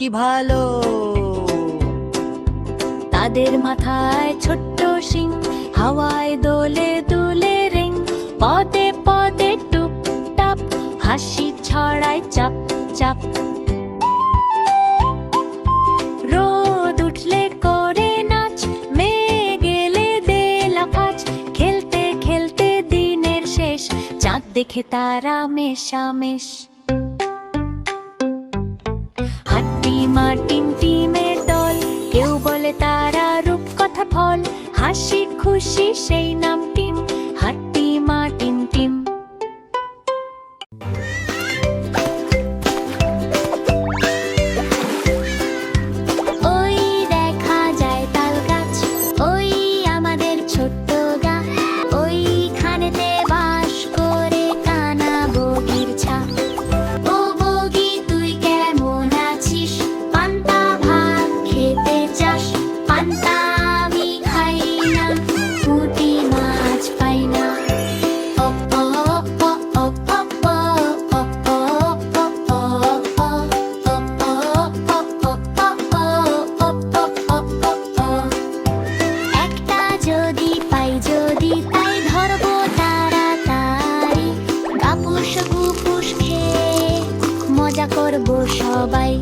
কি ভালো। তাদের মাথায় ছোট্ট শিং, হাওয়ায় দোলে দুলে রিং, পদে পদে টুপ টাপ, হাসি ছড়ায় চাপ চাপ। রোদ উঠলে করে নাচ, মেয়ে গেলে দে লাফাজ, খেলতে খেলতে দিনের শেষ, চাঁদ দেখে তারা মেশামেশ। হাট্টিমা টিমটিমের দল, কেউ বলে তারা রূপকথা ফল, হাসি খুশি সেই নাম টিম, হাট্টিমা টিমটিম। ওই দেখা যায় তাল গাছ, ওই আমাদের ছোট্ট গা, ওইখানেতে বাস করে কানা বগির ছা। ও বগি তুই কেমন আছিস, পান্তা ভাত খেতে চাস? পান্তা আমি খাই না, পুঁটি মাছ পাই না। ও ও ও ও ও ও ও ও ও একটা যদি পাই, যদি তাই ধরবো তাড়াতাড়ি, গাপুস গুপুস খেয়ে মজা করবো সবাই।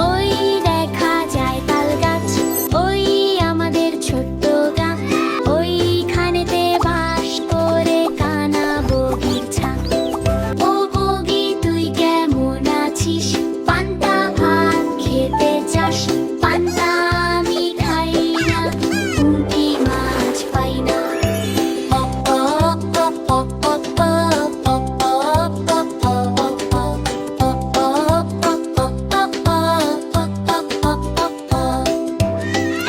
ওই দেখা যায় তাল গাছ, ওই আমাদের ছোট্ট গা, ওইখানেতে বাস করে কানা বগির ছা। ও বগি তুই কেমন আছিস, পান্তা ভাত খেতে চাস? পান্তা আমি খাই না, পুঁটি মাছ পাই না। ও ও ও ও ও ও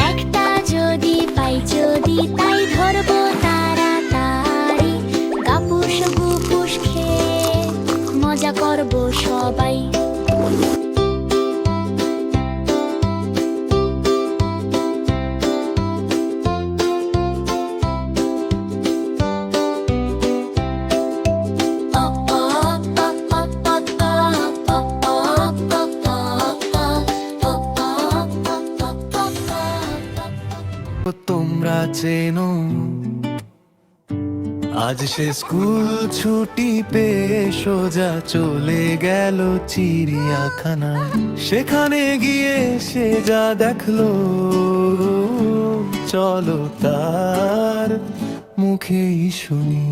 একটা যদি পাই, যদি তাই ধরবো তাড়াতাড়ি, গাপুস গুপুস খেয়ে মজা করবো সবাই। তোমরা চেনো, আজ সে স্কুল ছুটি পেয়ে সোজা চলে গেল চিড়িয়াখানায়। সেখানে গিয়ে সে যা দেখলো, চলো তার মুখেই শুনি।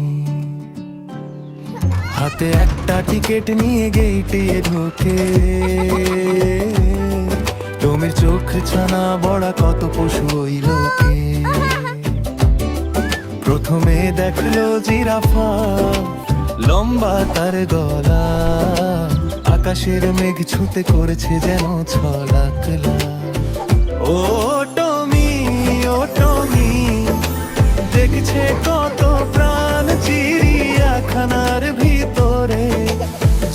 হাতে একটা টিকিট নিয়ে গেটে ঢোকে, টমির চোখ ছানা বড়া কত পশু ওই লোকে। প্রথমে দেখলো জিরাফা, লম্বা তার গলা, আকাশের মেঘ ছুঁতে করেছে যেন ছলাকলা। ও টমি, ও টমি, দেখছে কত প্রাণ চিড়িয়াখানার ভিতরে,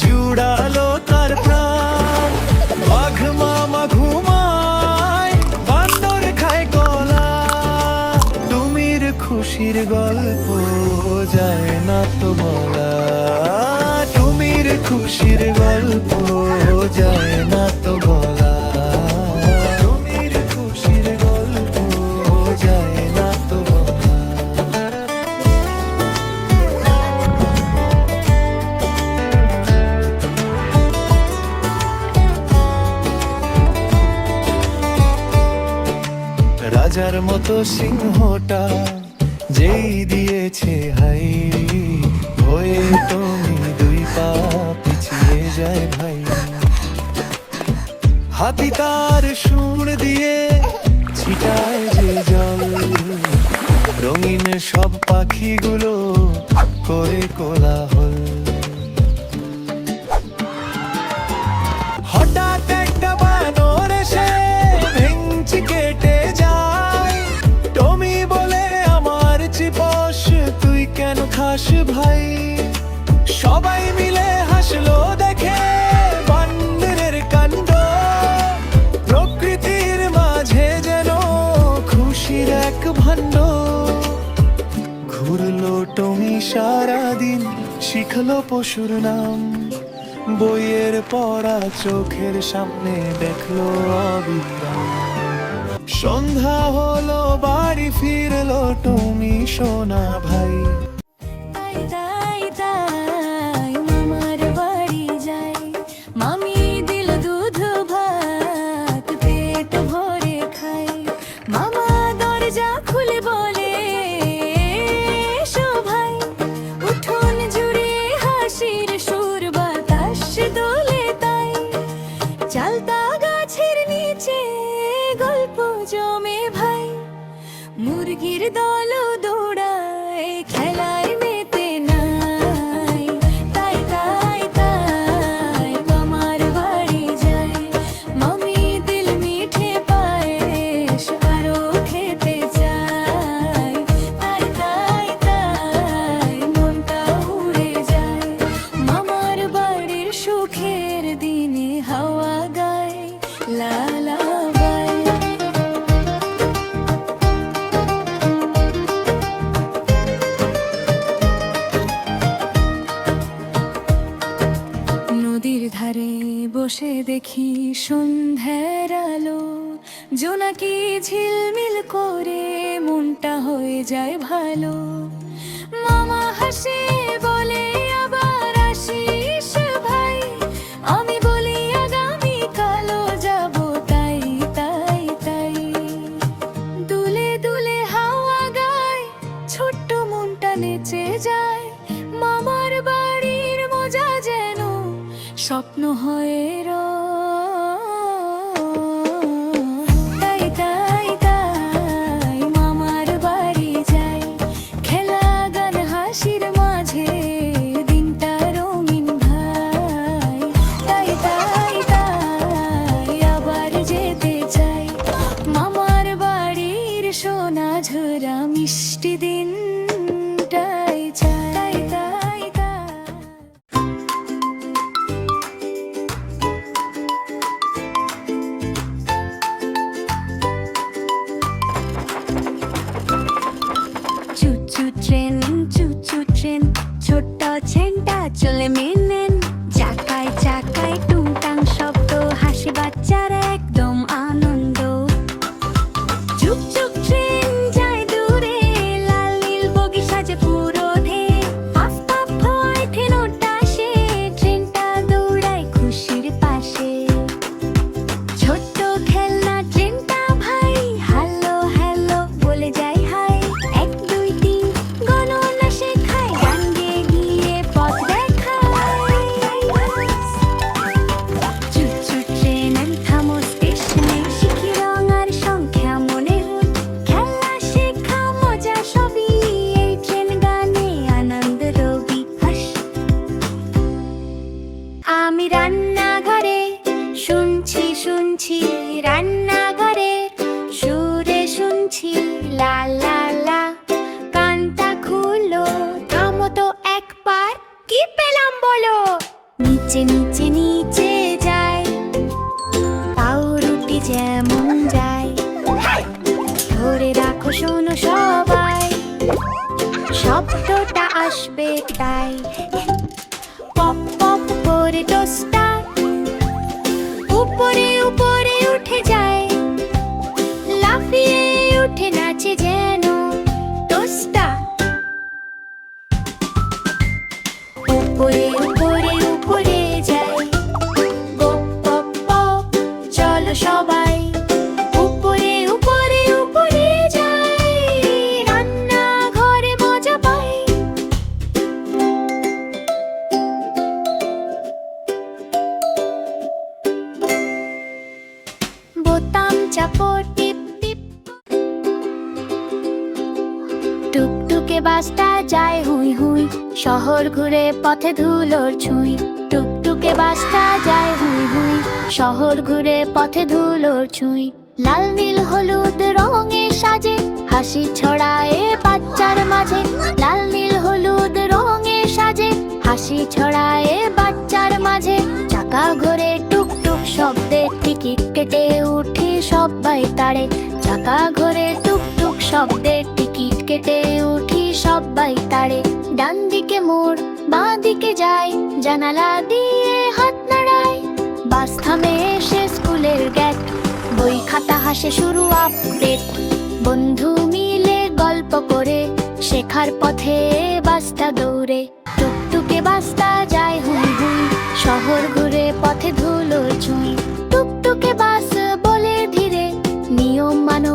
জুড়ালো তার প্রাণ। বাঘ মামা ঘুমায়, বান্দর খায় কলা, তুমির খুশির গল্প যায় না তো বলা। তুমির খুশির গল্প যায় না তো বলা। তুমির খুশির গল্প যায় না তো বলা। রাজার মতো সিংহটা যেই দিয়েছে হাই, হয়ে তুমি দুই পা পিছিয়ে যায় ভাই। হাতি তার সুর দিয়ে ছিটায় যে জল, রঙিন সব পাখিগুলো করে কোলাহল। হঠাৎ একটা বানর এসে ভেঙচি কেটে যায়। টমি বলে আমার চিপস তুই কেন খাস ভাই? সবাই মিলে হাসলো দেখে বানরের কান্না। লিখলো পশুর নাম, বইয়ের পড়া চোখের সামনে দেখলো অবিরাম। সন্ধ্যা হলো বাড়ি ফিরলো তুমি সোনা ভাই। তাই তাই তাই মামার বাড়ি যাই, মামি দিল দুধ ভাত পেট ভরে খাই। মামা দরজা খুলে বলে এসো ভাই, উঠোন জুড়ে হাসির সুর বাতাস দোলে তাই। চালতা গাছের নিচে গল্প জমে ভাই, মুরগির দল দৌড়ায় খেলায় মেতে নাই। তাই তাই তাই মামার বাড়ি যাই, মামি দিল মিঠে পায়েস আরো খেতে চাই। তাই তাই তাই মনটা উড়ে যায়, মামার বাড়ির সুখের দিনে হাওয়া গায় লা লা বাই। নদীর ধারে বসে দেখি সন্ধ্যার আলো, জোনাকি ঝিলমিল করে মনটা হয়ে যায় ভালো। মামা হাসে বলে আবার আসিস ভাই, আমি বলি আগামী কালও যাব তাই তাই তাই। দুলে দুলে হাওয়া গায়, ছোট্ট মনটা নেচে যায়, মামার বাড়ির মজা যেন স্বপ্ন হয়ে তাই তাই তাই মামার বাড়ি যাই, খেলা গান হাসির মাঝে দিনটা রঙিন ভাই। তাই তাই তাই আবার যেতে চাই, মামার বাড়ির সোনা ঝরা মিষ্টি দিনটাই চাই। তাই তাই চুচু ট্রেন ছোট্ট ট্রেনটা চলে মেনেন, চাকায় চাকায় টুংটাং শব্দ, হাসি বাচ্চার একদম আনন্দ। চুকচুক ট্রেন যায় দূরে, লাল নীল বগি সাজে পুরো ধে, পাফ পাফ হয় ট্রেনটা সে, ট্রেনটা দৌড়ায় খুশির পাশে। ছোট্ট খেলনা ট্রেনটা ভাই, হ্যালো হ্যালো বলে যায় হাই। 1 2 3 গণনা শেখায়, গান গেয়ে গিয়ে পথ দেখায়। চুচু ট্রেন থামো স্টেশনে, শিখি রং আর সংখ্যা মনে হয়, খেলা শেখা মজা সবই এই ট্রেন গানে আনন্দ রবি হাস। আমি রান্নাঘরে শুনছি শুনছি, রান্নাঘরে সুরে শুনছি লা লা লা। কানটা খুলো থামো তো একবার, কি পেলাম বলো? নিচে নিচে নিচে যায়, তাও রুটি যেমন যায়। ধরে রাখো শোনো সবাই, শব্দটা আসবে তাই। পপ পপ করে টোস্টটা উপরে উপরে উঠে যায়, লাফিয়ে উঠে নাচে যেন টোস্টটা। উপরে উপরে উপরে যায়, গপ গপ গপ চলো সবাই। উপরে উপরে উপরে যায়, রান্নাঘরে মজা পাই। বোতাম চাপো টিপ টিপ, টুকটুকে বাসটা যায় হুই হুই, শহর ঘুরে পথে ধুলোর ছুঁই। টুকটুকে বাসটা যায় হুই হুই, শহর ঘুরে পথে ধুলোর ছুঁই। লাল নীল হলুদ রঙে সাজে, হাসি ছড়ায় বাচ্চার মাঝে। লাল নীল হলুদ রঙে সাজে, হাসি ছড়ায় বাচ্চার মাঝে। চাকা ঘোরে টুকটুক শব্দে, টিকিট কেটে উঠি সবাই তাড়ে। চাকা ঘোরে টুকটুক শব্দে, টিকিট কেটে উঠি সবাই তাড়ে। ডান দিকে মোড় বাঁ দিকে যায়, জানালা দিয়ে হাত নাড়ায়। বাস থামে এসে স্কুলের গেট, বই খাতা হাসে শুরু আপডেট। বন্ধু মিলে গল্প করে, শেখার পথে বাসটা দৌড়ে। টুকটুকে বাসটা যায় হুই হুই, শহর ঘুরে পথে ধুলোর ছুঁই। টুকটুকে বাস বলে ধীরে, নিয়ম মানো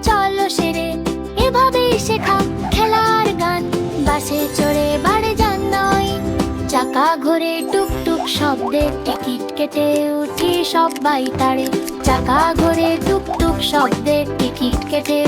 চলো সেরে। এভাবেই শেখা খেলার গান, বাসে চড়ে বাড়ি যান নয়। চাকা ঘোরে টুকটুক শব্দে, টিকিট কেটে উঠি সবাই তাড়ে। চাকা ঘোরে টুকটুক শব্দে, টিকিট কেটে